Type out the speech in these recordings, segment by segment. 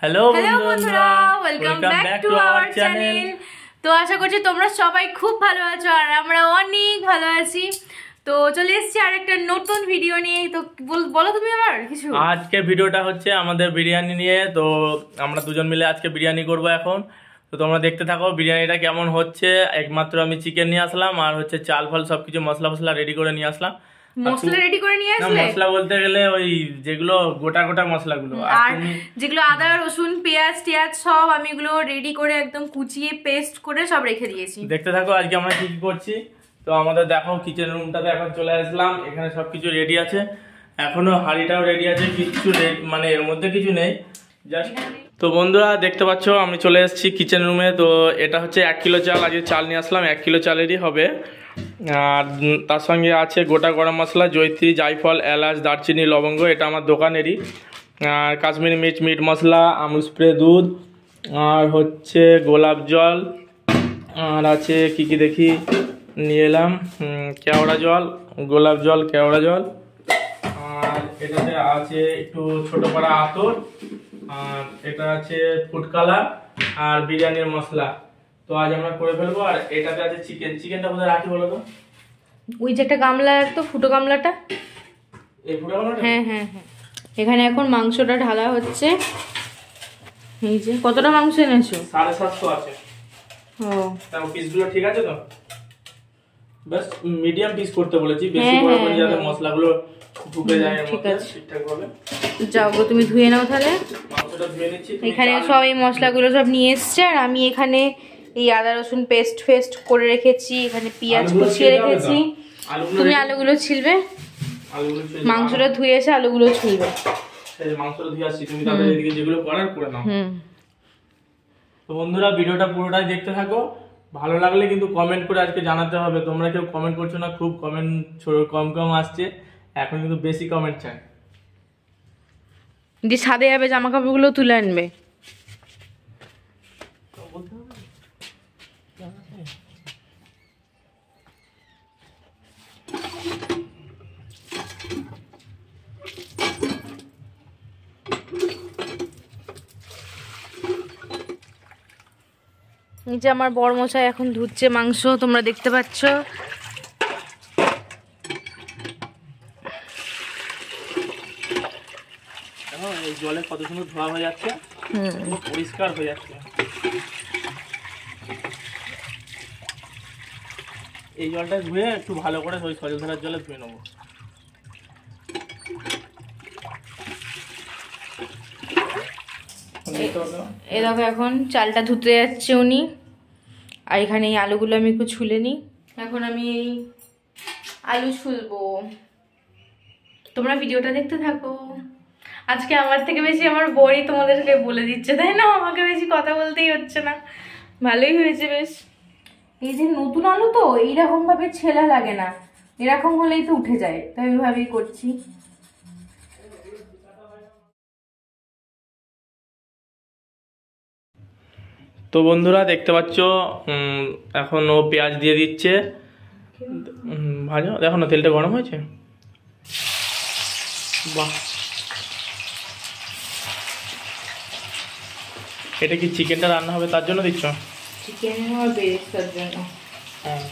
Hello বন্ধুরা, welcome back to our channel. তো আশা করছি তোমরা সবাই খুব ভালো আছো আর আমরা অনেক ভালো আছি। তো চলে এসেছি আরেকটা নতুন ভিডিও নিয়ে। তো বলো তুমি আমার কিছু। আজকে ভিডিওটা হচ্ছে আমাদের বিরিয়ানি নিয়ে। তো আমরা দুজন মিলে আজকে বিরিয়ানি করব এখন। তো তোমরা দেখতে থাকো বিরিয়ানিটা কেমন হচ্ছে। একমাত্র আমি চিকেন নিয়ে আসলাম আর হচ্ছে চাল ফাল সবকিছু মশলা ফসলা রেডি করে নিয়ে আসলাম। মশলা রেডি করে নিয়ে আসলে? মশলা বলতে গেলে ওই যেগুলো গোটা গোটা মশলাগুলো, আর যেগুলো আদা রসুন পেঁয়াজ টিয়াজ সব আমি এগুলো রেডি করে একদম কুচিয়ে পেস্ট করে সব রেখে দিয়েছি। দেখতে থাকো আজকে আমরা কি কি করছি। তো আমাদের দেখো কিচেন রুমটাতে এখন চলে আসলাম। এখানে সবকিছু রেডি আছে, এখনো হাঁড়িটাও রেডি আছে, কিছু মানে এর মধ্যে কিছু নেই জাস্ট। তো বন্ধুরা দেখতে পাচ্ছ আমি চলে এসেছি কিচেন রুমে। তো এটা হচ্ছে 1 কিলো চাল, আজকে চাল নিয়ে আসলাম 1 কিলো চালেরই হবে। আর তার সঙ্গে আছে গোটা গরম মশলা, জয়ত্রী, জায়ফল, এলাচ, দারচিনি, লবঙ্গ, এটা আমার দোকানেরই। আর কাশ্মীরি মির্চ, মিট মশলা, আমুল স্প্রে দুধ, আর হচ্ছে গোলাপ জল, আর আছে কি কি দেখি নিয়ে এলাম, কেওড়া জল, গোলাপ জল, কেওড়া জল, আর এটাতে আছে একটু ছোট পাড়া আতর, আর এটা আছে ফুড কালার আর বিরিয়ানির মশলা। তো আজ আমরা করে ফেলবো। আর এটাতে আছে চিকেন। চিকেনটা কোথায় রাখি বলো তো? ওই যে একটা গামলা, তো ফুটো গামলাটা। এই ফুটো গামলাটা? হ্যাঁ হ্যাঁ হ্যাঁ। এখানে এখন মাংসটা ঢালা হচ্ছে। এই যে কতটা মাংস এনেছো? 750 আছে। ও তাও পিসগুলো ঠিক আছে তো? বাস মিডিয়াম পিস করতে বলেছি, বেশি বড় করে যাতে মশলাগুলো ঢুকে যায় এর মধ্যে ঠিকঠাক ভাবে। যাও গো, তুমি ধুয়ে নাও তাহলে। মাংসটা ধুয়ে নিচ্ছি। এখানে সব এই মশলাগুলো সব নিয়ে এসছে আর আমি এখানে এই আদা রসুন পেস্ট করে রেখেছি। এখানে পেঁয়াজ কুচিয়ে রেখেছি। তুমি আলুগুলো ছিলবে, মাংসটা ধুয়ে এসে আলুগুলো ছিলবে। এই যে মাংসটা ধুয়ে আসছি, তুমি তাহলে এদিকে যেগুলো করার করে নাও। তো বন্ধুরা ভিডিওটা পুরোটাই দেখতে থাকো। ভালো লাগলে কিন্তু কমেন্ট করে আজকে জানাতে হবে। তোমরা কেউ কমেন্ট করছো না, খুব কমেন্ট কম আসছে, এখন কিন্তু বেশি কমেন্ট চাই। যে ছাদে যাবে জামা কাপড়গুলো তুলে আনবে। নিচে আমার বড়মশাই এখন ধুচ্ছে মাংস, তোমরা দেখতে পাচ্ছ। এই জলে কত সুন্দর ধোয়া হয়ে যাচ্ছে, পরিষ্কার হয়ে যাচ্ছে। এই জলটা ধুয়ে একটু ভালো করে ওই সজল ধারার জলে ধুয়ে নেবো। এই দেখো এখন চালটা ধুতে যাচ্ছে উনি। আর এখানে এই আলুগুলো আমি একটু ছুলে নিই। এখন আমি এই আলু ছুলবো, তোমরা ভিডিওটা দেখতে থাকো। আজকে আমার থেকে বেশি আমার বড়ি তোমাদেরকে বলে দিচ্ছে, তাই না? আমাকে বেশি কথা বলতেই হচ্ছে না। ভালোই হয়েছে বেশ। এই যে নতুন আলু তো এইরকম ভাবে ছেলা লাগে না, এরকম হলেই তো উঠে যায়, তাই ওইভাবেই করছি। তো বন্ধুরা দেখতে পাচ্ছ এখন ও পেঁয়াজ দিয়ে দিচ্ছে। ভাজো, দেখো না তেলটা গরম হয়েছে। বাহ, এটা কি চিকেনটা রান্না হবে তার জন্য দিচ্ছ? চিকেন আর বেরেস্তার জন্য। হ্যাঁ।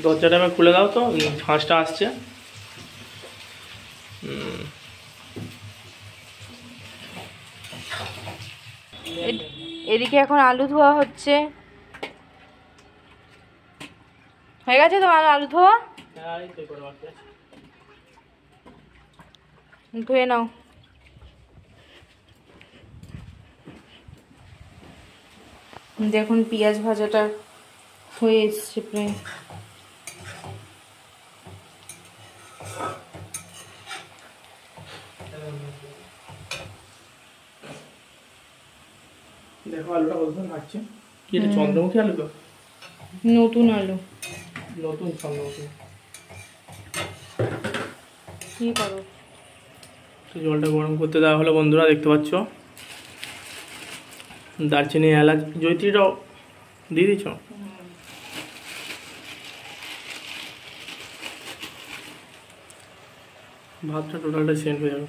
দরজাটা এবার খুলে দাও তো, ঝাঁসটা আসছে। এদিকে এখন আলু ধোয়া হচ্ছে। হয়ে গেছে তো আলু ধোয়া? ধুয়ে নাও। দেখুন পেঁয়াজ ভাজাটা হয়ে এসছে প্রায়। দেখো আলুটা কত সুন্দর লাগছে। কি এটা চন্দ্রমুখী আলু তো? নতুন আলু। নতুন চন্দ্রমুখী। কি করো? তো জলটা গরম করতে দেওয়া হলো বন্ধুরা, দেখতে পাচ্ছ। দারচিনি, এলাচ, জয়িত্রীটাও দিয়ে দিচ্ছ। ভাতটা টোটালটা সেন্ট হয়ে যাবে।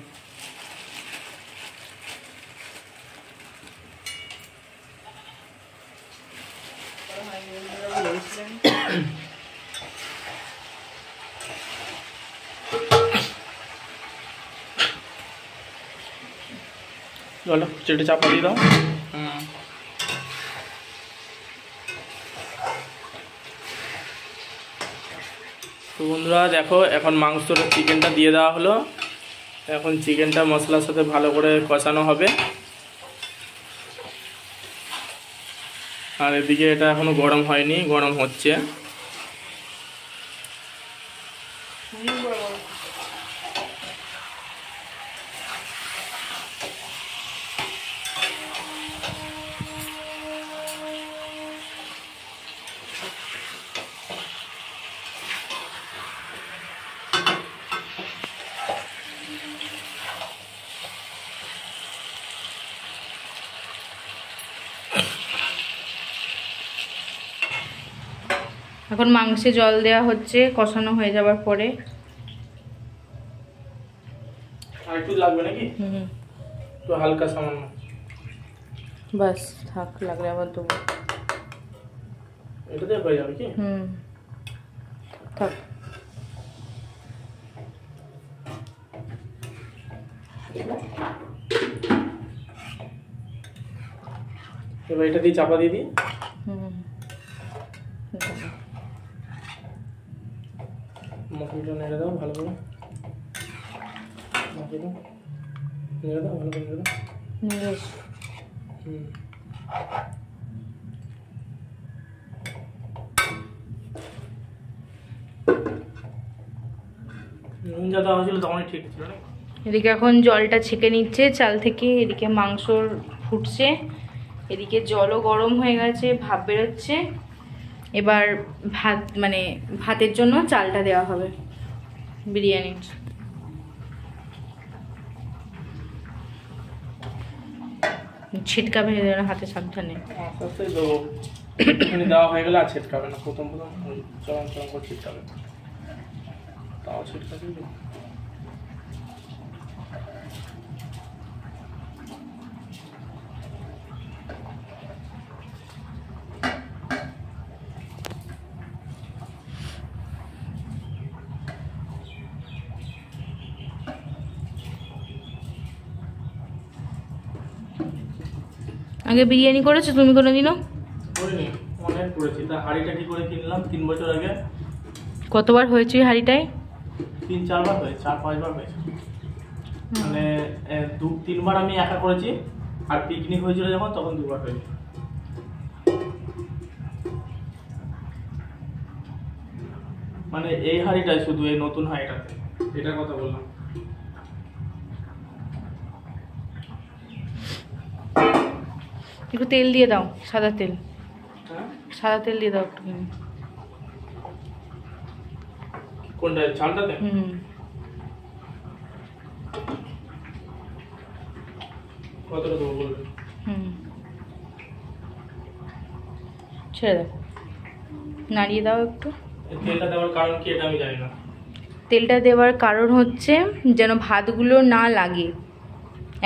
জলটা চেটে চাপা দিয়ে দাও। তো বন্ধুরা দেখো, এখন মাংসর চিকেনটা দিয়ে দেওয়া হলো। এখন চিকেনটা মশলার সাথে ভালো করে কষানো হবে। আর এদিকে এটা এখনো গরম হয়নি, গরম হচ্ছে। এখন মাংসে জল দেওয়া হচ্ছে কষানো হয়ে যাবার পরে। আর একটু লাগবে নাকি? তো হালকা সামান্য, বাস থাক, লাগলে আবার দেবো। এটাতে হয়ে যাবে কি? থাক। এবার এটা দিয়ে চাপা দিয়ে দিই। মশলাটা নেড়ে দাও ভালো করে। মশলাটা নেড়ে দাও ভালো করে, নেড়ে দাও। নুন যা দেওয়া হয়েছিল তখনই ঠিক ছিল না? এদিকে এখন জলটা ছেঁকে নিচ্ছে চাল থেকে, এদিকে মাংস ফুটছে, এদিকে জলও গরম হয়ে গেছে, ভাপ বেরোচ্ছে। এবার ভাত মানে ভাতের জন্য চালটা দেওয়া হবে বিরিয়ানির। ছিটকাবে হাতে, সাবধানে। আস্তে আস্তে দেবো, একটুখানি দেওয়া হয়ে গেলে আর ছিটকাবে না। প্রথম চরম চরম করে ছিটকাবে, তাও ছিটকাবে। আগে বিরিয়ানি করেছো তুমি কোনোদিনও? করিনি, অনেক করেছি। তা হাঁড়িটা কি করে কিনলাম 3 বছর আগে। কতবার হয়েছে ওই হাঁড়িটায়? 3-4 বার হয়েছে, 4-5 বার হয়েছে। মানে 2-3 বার আমি একা করেছি, আর পিকনিক হয়েছিল যখন তখন 2 বার হয়েছে। মানে এই হাঁড়িটাই শুধু, এই নতুন হাঁড়িটাতে, এটার কথা বললাম। একটু তেল দিয়ে দাও, সাদা তেল। হ্যাঁ, সাদা তেল দিয়ে দাও একটু। কোনটা, চালটাতে? কতটা দেবো বলবে? ছেড়ে দাও, নাড়িয়ে দাও একটু। তেলটা দেওয়ার কারণ কি এটা আমি জানি না। তেলটা দেওয়ার কারণ হচ্ছে যেন ভাতগুলো না লাগে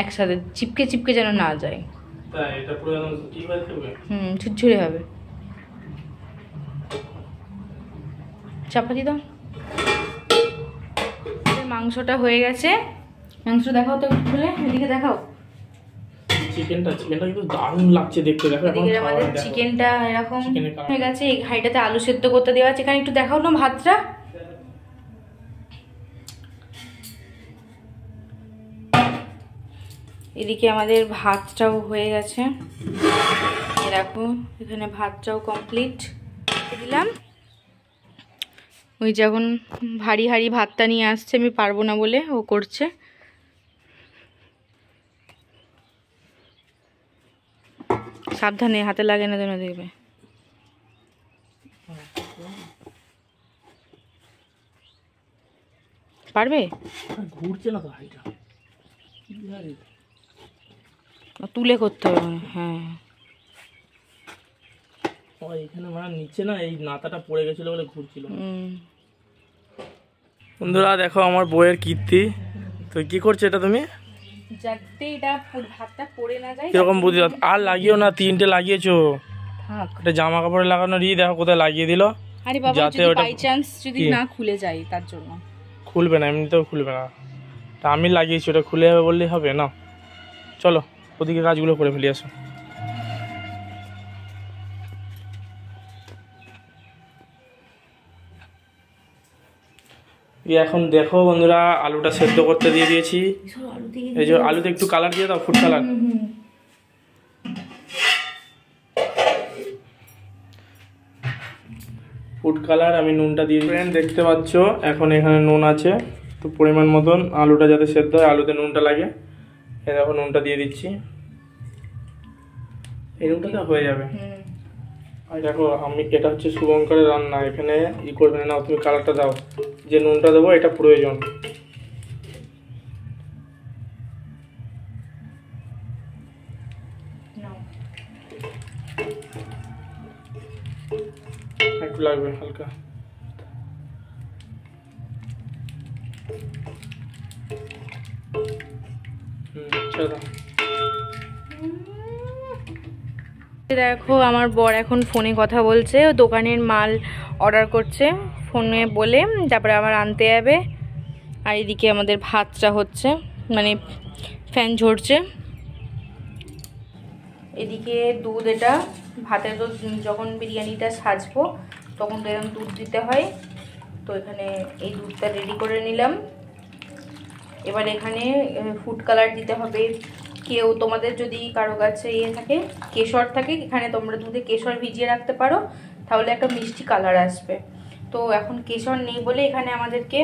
একসাথে, চিপকে চিপকে যেন না যায়। তাই এটা পুরো একদম ঠিক হয়ে থাকবে? ঝুরঝুরে হবে। চাপাতি দাও। মাংসটা হয়ে গেছে। মাংস দেখাও তো একটু খুলে, এদিকে দেখাও। চিকেনটা কিন্তু দারুণ লাগছে দেখতে। দেখো এখন এদিকে আমাদের চিকেনটা এরকম হয়ে গেছে। এই হাঁড়িটাতে আলু সেদ্ধ করতে দেওয়া আছে। এখানে একটু দেখাও না ভাতটা। এদিকে আমাদের ভাতটাও হয়ে গেছে, দেখো এখানে ভাতটাও কমপ্লিট দিলাম। ওই যখন ভারী হাঁড়ি ভাতটা নিয়ে আসছে, আমি পারবো না বলে ও করছে। সাবধানে হাতে লাগে না যেন দেখবে। পারবে? ঘুরছে না তো হাইটা, তুলে করতে হবে মানে। হ্যাঁ এখানে মানে নিচে না এই নাতাটা পড়ে গেছিল বলে ঘুরছিল। বন্ধুরা দেখো আমার বইয়ের কীর্তি। তো কি করছে এটা তুমি? যাতে এটা ভাতটা পড়ে না যায়। কিরকম বুদ্ধি, আর লাগিও না, 3টে লাগিয়েছো। থাক, এটা জামা কাপড়ে লাগানোর দেখো কোথায় লাগিয়ে দিল। আরে বাবা যাতে যদি ওটা বাই চান্স যদি না খুলে যায় তার জন্য। খুলবে না, এমনিতেও খুলবে না। তা আমি লাগিয়েছি, ওটা খুলে যাবে বললেই হবে না। চলো ওদিকে কাজগুলো করে ফেলি, আসো। এখন দেখো বন্ধুরা আলুটা সেদ্ধ করতে দিয়ে দিয়েছি। এই যে আলুতে একটু কালার দিয়ে দাও, ফুড কালার। ফুড কালার আমি নুনটা দিয়ে দিই। দেখতে পাচ্ছ এখন এখানে নুন আছে, তো পরিমাণ মতন আলুটা যাতে সেদ্ধ হয়, আলুতে নুনটা লাগে। এই দেখো নুনটা দিয়ে দিচ্ছি, এই নুনটা হয়ে যাবে। আর দেখো আমি, এটা হচ্ছে শুভঙ্করের রান্না, এখানে ই করবে না, তুমি কালারটা দাও। যে নুনটা দেবো এটা প্রয়োজন। একটু লাগবে হালকা। দেখো আমার বর এখন ফোনে কথা বলছে, ও দোকানের মাল অর্ডার করছে ফোনে বলে, তারপরে আবার আনতে যাবে। আর এদিকে আমাদের ভাতটা হচ্ছে, মানে ফ্যান ঝরছে। এদিকে দুধ, এটা ভাতের দুধ, যখন বিরিয়ানিটা সাজবো তখন তো এরকম দুধ দিতে হয়। তো এখানে এই দুধটা রেডি করে নিলাম। এবার এখানে ফুড কালার দিতে হবে। কেউ তোমাদের যদি কারো কাছে ইয়ে থাকে, কেশর থাকে, এখানে তোমরা দুধে কেশর ভিজিয়ে রাখতে পারো, তাহলে একটা মিষ্টি কালার আসবে। তো এখন কেশর নেই বলে এখানে আমাদেরকে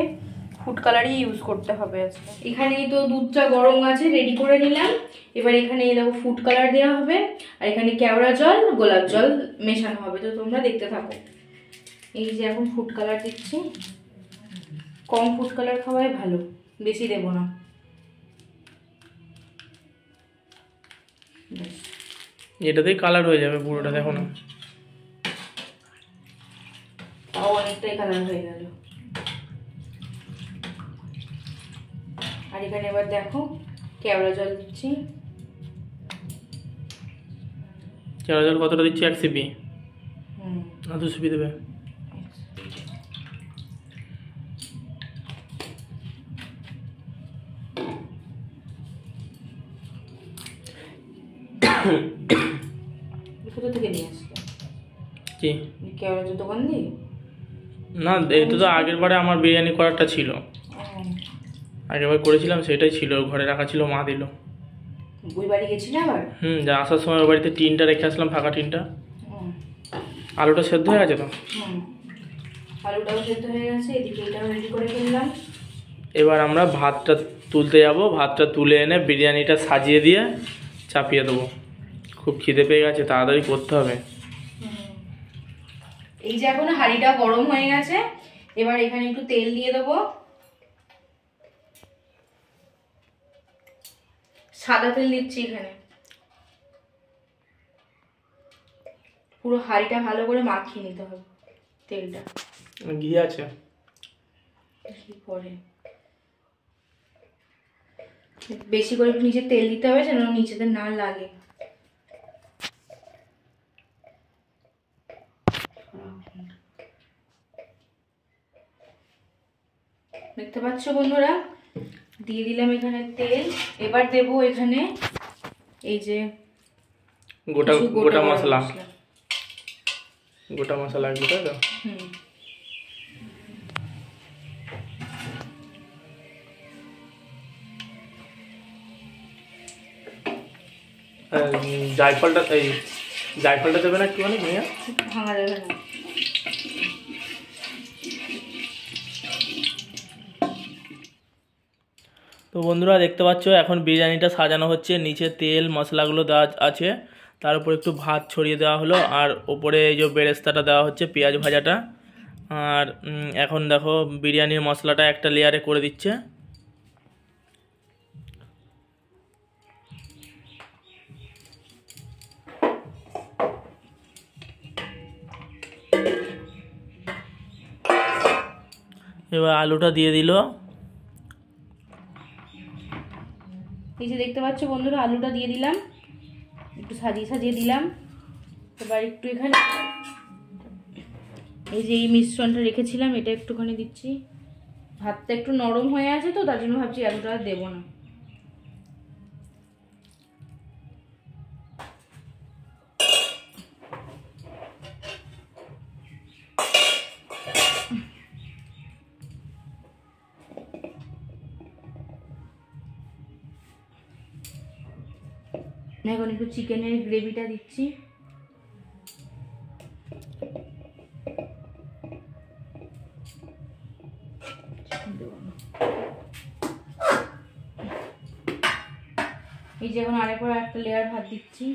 ফুড কালারই ইউজ করতে হবে আজকে। এখানে তো দুধটা গরম আছে, রেডি করে নিলাম। এবার এখানে দেখো ফুড কালার দেওয়া হবে, আর এখানে কেওড়া জল, গোলাপ জল মেশানো হবে। তো তোমরা দেখতে থাকো। এই যে এখন ফুড কালার দিচ্ছি, কম ফুড কালার খাওয়াই ভালো, বেশি দেবো না। এটাতেই কালার হয়ে যাবে পুরোটা, দেখো না তাও অনেকটাই কালার হয়ে গেল। আর এখানে এবার দেখো কেওড়া জল দিচ্ছি। কেওড়া জল কতটা দিচ্ছি? 1 সিপি না 2 সিপি দেবে? কোথা থেকে নিয়ে আসলে? কি কেওড়া জল দোকান দিয়ে? না, এইটা তো আগের বারে আমার বিরিয়ানি করারটা ছিল, আগেরবার করেছিলাম সেটাই ছিল, ঘরে রাখা ছিল, মা দিল। ওই বাড়ি গেছি না আবার? যা আসার সময় ওই বাড়িতে টিনটা রেখে আসলাম, ফাঁকা টিনটা। আলুটা সেদ্ধ হয়ে গেছে তো? আলুটাও সেদ্ধ হয়ে গেছে, এদিকে এটাও রেডি করে ফেললাম। এবার আমরা ভাতটা তুলতে যাব, ভাতটা তুলে এনে বিরিয়ানিটা সাজিয়ে দিয়ে চাপিয়ে দেবো। খুব খিদে পেয়ে গেছে, তাড়াতাড়ি করতে হবে। এই যে এখন হাঁড়িটা গরম হয়ে গেছে, এবার এখানে একটু তেল দিয়ে দেবো। সাদা তেল দিচ্ছি এখানে। পুরো হাঁড়িটা ভালো করে মাখিয়ে নিতে হবে তেলটা। ঘি আছে? পরে বেশি করে নিচে তেল দিতে হবে যেন নিচেতে না লাগে। দেখতে পাচ্ছ বন্ধুরা, দিয়ে দিলাম এখানে তেল। এবার দেব এখানে এই যে গোটা মশলা, গোটা মশলা লাগবে, তাই তো? জায়ফলটা দেবে না একটুখানি? ভাঙা যাবে না। তো বন্ধুরা দেখতে পাচ্ছ এখন বিরিয়ানিটা সাজানো হচ্ছে, নিচে তেল মশলাগুলো দেওয়া আছে, তার উপর একটু ভাত ছড়িয়ে দেওয়া হলো, আর ওপরে এই যে বেরেস্তাটা দেওয়া হচ্ছে, পেঁয়াজ ভাজাটা। আর এখন দেখো বিরিয়ানির মশলাটা একটা লেয়ারে করে দিচ্ছে। এবার আলুটা দিয়ে দিল। এই যে দেখতে পাচ্ছ বন্ধুরা, আলুটা দিয়ে দিলাম, একটু সাজিয়ে সাজিয়ে দিলাম। এবার একটু এখানে এই যে এই মিশ্রণটা রেখেছিলাম এটা একটুখানি দিচ্ছি। ভাতটা একটু নরম হয়ে আছে তো, তার জন্য ভাবছি আলুটা আর দেবো না। এখন একটু চিকেনের গ্রেভিটা দিচ্ছি। এই যে এখন আরেকবার একটা লেয়ার ভাত দিচ্ছি।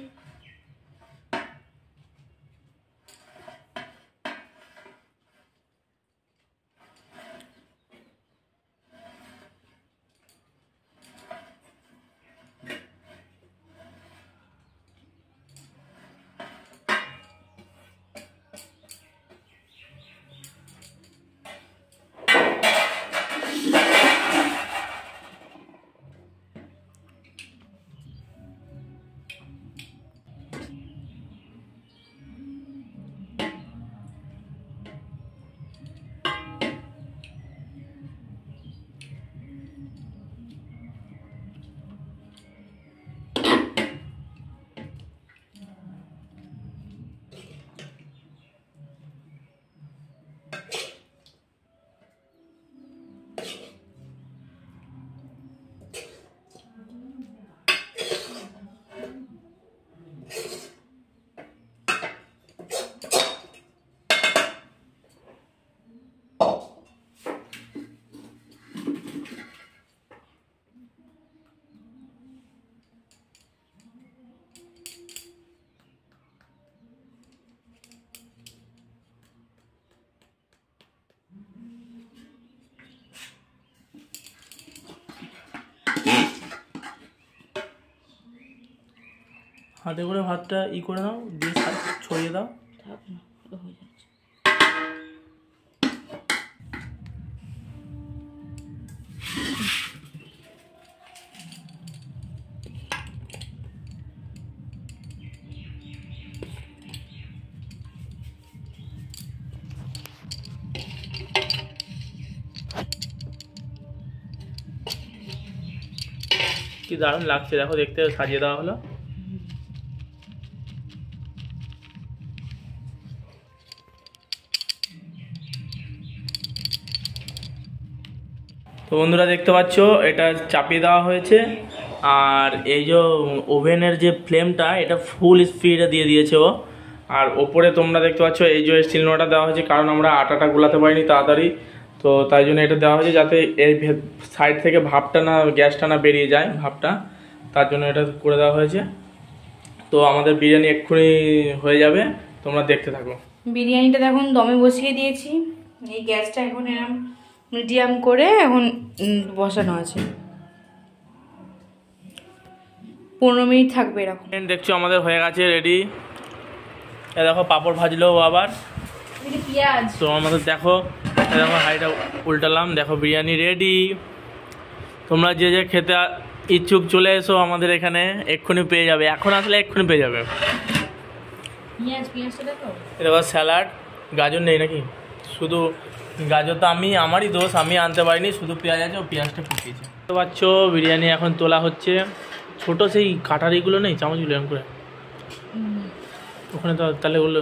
হাতে করে ভাতটা করে দাও, দিয়ে ছড়িয়ে দাও। থাক না, হয়ে যাচ্ছে। কি দারুণ লাগছে দেখো দেখতে, সাজিয়ে দেওয়া হলো। তো বন্ধুরা দেখতে পাচ্ছ এটা চাপিয়ে দেওয়া হয়েছে, আর এই যে ওভেনের যে ফ্লেমটা এটা ফুল স্পিডে দিয়ে দিয়েছে ও। আর ওপরে তোমরা দেখতে পাচ্ছ এই যে সিলিন্ডারটা দেওয়া হয়েছে, কারণ আমরা আটাটা গুলাতে পারিনি তাড়াতাড়ি, তো তাই জন্য এটা দেওয়া হয়েছে যাতে এই সাইড থেকে ভাপটা না, গ্যাসটা না বেরিয়ে যায় ভাপটা, তার জন্য এটা করে দেওয়া হয়েছে। তো আমাদের বিরিয়ানি এক্ষুনি হয়ে যাবে, তোমরা দেখতে থাকো। বিরিয়ানিটা দেখুন দমে বসিয়ে দিয়েছি, এই গ্যাসটা এখন এরকম মিডিয়াম করে এখন বসানো আছে। 15 মিনিট থাকবে এরকম। দেখছো আমাদের হয়ে গেছে রেডি। এ দেখো পাঁপড় ভাজলো আবার, পেঁয়াজ। তো আমাদের দেখো দেখো হাঁড়িটা উল্টালাম, দেখো বিরিয়ানি রেডি। তোমরা যে যে খেতে ইচ্ছুক চলে এসো আমাদের এখানে, এক্ষুনি পেয়ে যাবে, এখন আসলে এক্ষুনি পেয়ে যাবে। দেখো স্যালাড, গাজর নেই নাকি? শুধু গাজর তো আমারই দোষ, আমি আনতে পারিনি, শুধু পেঁয়াজ আছে, ও পেঁয়াজটা ফুটিয়েছে। তো পাচ্ছ বিরিয়ানি এখন তোলা হচ্ছে। ছোট সেই কাটারিগুলো নেই, চামচগুলো এরকম করে ওখানে, তো তাহলে ওগুলো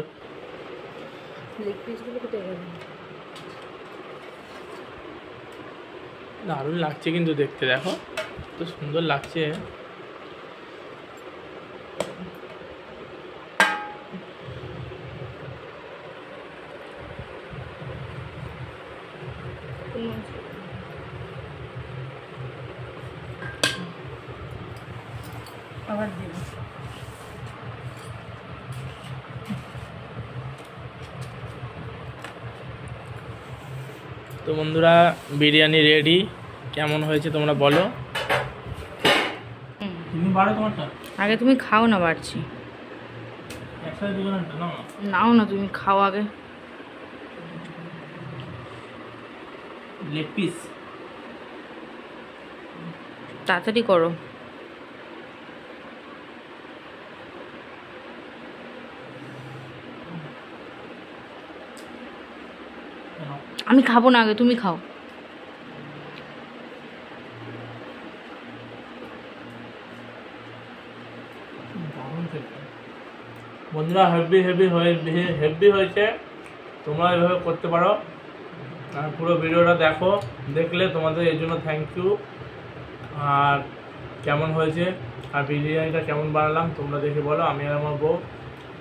দারুণ লাগছে কিন্তু দেখতে, দেখো তো সুন্দর লাগছে। আবার দেব। তো বন্ধুরা বিরিয়ানি রেডি, কেমন হয়েছে তোমরা বলো। তুমি বাড়ো তোমারটা, আগে তুমি খাও না, বাড়ছি। একসাথে দুজনেরটা নাও না। নাও না, তুমি খাও আগে। লেগ পিস তাড়াতাড়ি করো। আমি খাবো না, আগে তুমি খাও। বন্ধুরা হেভি হয়েছে, তোমরা এভাবে করতে পারো। আর পুরো ভিডিওটা দেখো, দেখলে তোমাদের এর জন্য থ্যাংক ইউ। আর কেমন হয়েছে আর বিরিয়ানিটা কেমন বানালাম তোমরা দেখে বলো, আমি আর আমার বউ।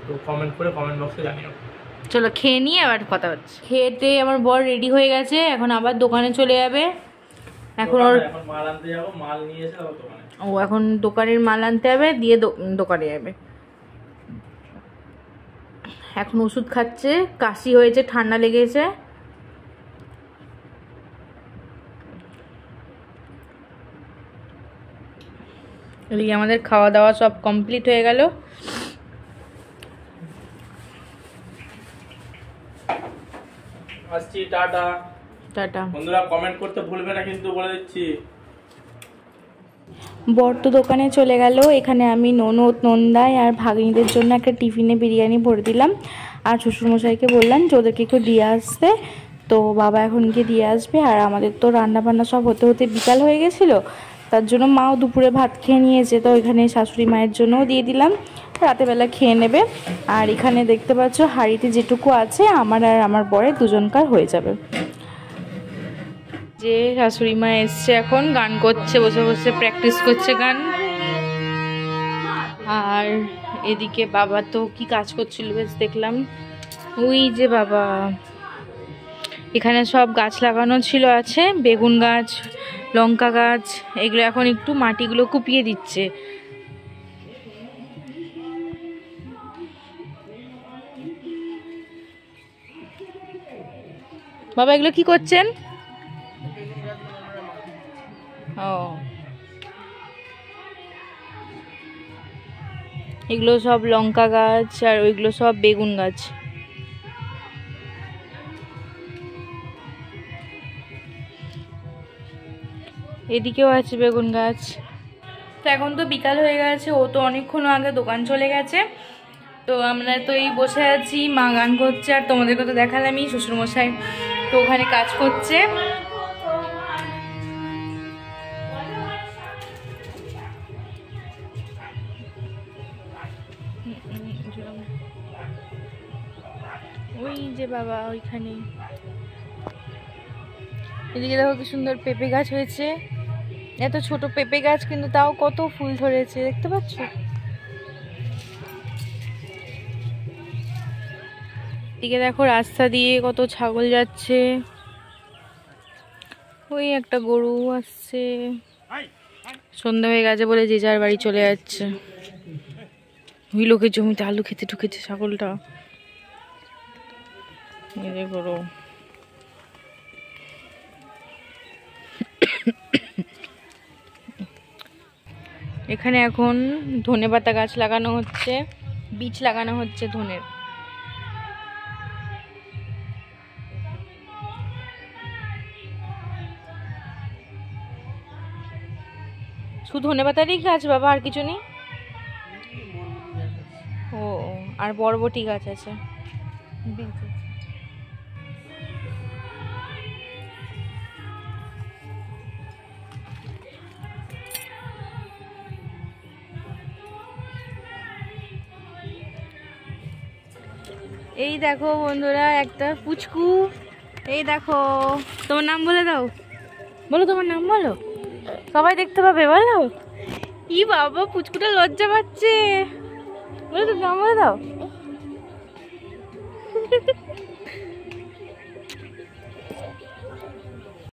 তো কমেন্ট করে কমেন্ট বক্সে জানিও। চলো খেয়ে নিয়ে আবার কথা হচ্ছে। খেতে আমার বর রেডি হয়ে গেছে, এখন আবার দোকানে চলে যাবে। এখন ওর মাল আনতে যাবো, মাল নিয়ে এসে আবার দোকানে। ও এখন দোকানের মাল আনতে যাবে, দিয়ে দোকানে যাবে। এখন ওষুধ খাচ্ছে, কাশি হয়েছে, ঠান্ডা লেগেছে। এদিকে আমাদের খাওয়া দাওয়া সব কমপ্লিট হয়ে গেল। আসছি, টাটা। টাটা। বন্ধুরা কমেন্ট করতে ভুলবে না কিন্তু, বলে দিচ্ছি। বর তো দোকানে চলে গেল। এখানে আমি ননদ, নন্দাই আর ভাগ্নিদের জন্য একটা টিফিনে বিরিয়ানি ভরে দিলাম। আর শ্বশুরমশাইকে বললাম যে ওদেরকে একটু দিয়ে আসতে। তো বাবা এখন গিয়ে দিয়ে আসবে। আর আমাদের তো রান্না বান্না সব হতে হতে বিকাল হয়ে গেছিলো, তার জন্য মাও দুপুরে ভাত খেয়ে নিয়েছে। তো এখানে শাশুড়ি মায়ের জন্যও দিয়ে দিলাম, রাতেবেলা খেয়ে নেবে। আর এখানে দেখতে পাচ্ছ হাঁড়িতে যেটুকু আছে আমার আর আমার বরের দুজনকার হয়ে যাবে। যে শাশুড়ি মা এসছে, এখন গান করছে, বসে বসে প্র্যাকটিস করছে গান। আর এদিকে বাবা তো কি কাজ করছিল বেশ দেখলাম। ওই যে বাবা, এখানে সব গাছ লাগানো ছিল, আছে বেগুন গাছ, লঙ্কা গাছ, এগুলো এখন একটু মাটিগুলো কুপিয়ে দিচ্ছে। বাবা এগুলো কি করছেন? ও, এগুলো সব লঙ্কা গাছ আর ওইগুলো সব বেগুন গাছ। এদিকেও আছে বেগুন গাছ। তো এখন তো বিকাল হয়ে গেছে, ও তো অনেকক্ষণ আগে দোকান চলে গেছে। তো আমরা তো এই বসে আছি, মা গান করছে আর তোমাদেরকে তো দেখালামই, শ্বশুরমশাই তো ওখানে কাজ করছে। ওই যে বাবা ওইখানে। এদিকে দেখো কি সুন্দর পেঁপে গাছ হয়েছে, এত ছোট পেঁপে গাছ কিন্তু তাও কত ফুল ধরেছে, দেখতে পাচ্ছ? এদিকে দেখো রাস্তা দিয়ে কত ছাগল যাচ্ছে, ওই একটা গরু আসছে। সন্ধ্যা হয়ে গেছে বলে যে যার বাড়ি চলে যাচ্ছে। ওই লোকের জমিতে আলু খেতে ঢুকেছে ছাগলটা, এই যে গরু। এখানে এখন ধনেপাতা গাছ লাগানো হচ্ছে, বীজ লাগানো হচ্ছে ধনের। শুধু ধনেপাতারই গাছ বাবা, আর কিছু নেই? ও, আর বরবটি গাছ আছে। এই দেখো বন্ধুরা একটা পুচকু, এই দেখো। তোমার নাম বলে দাও, বলো তোমার নাম বলো, সবাই দেখতে পাবে, বলো। ই বাবা, পুচকুটা লজ্জা পাচ্ছে, বলো তো নাম বলে দাও।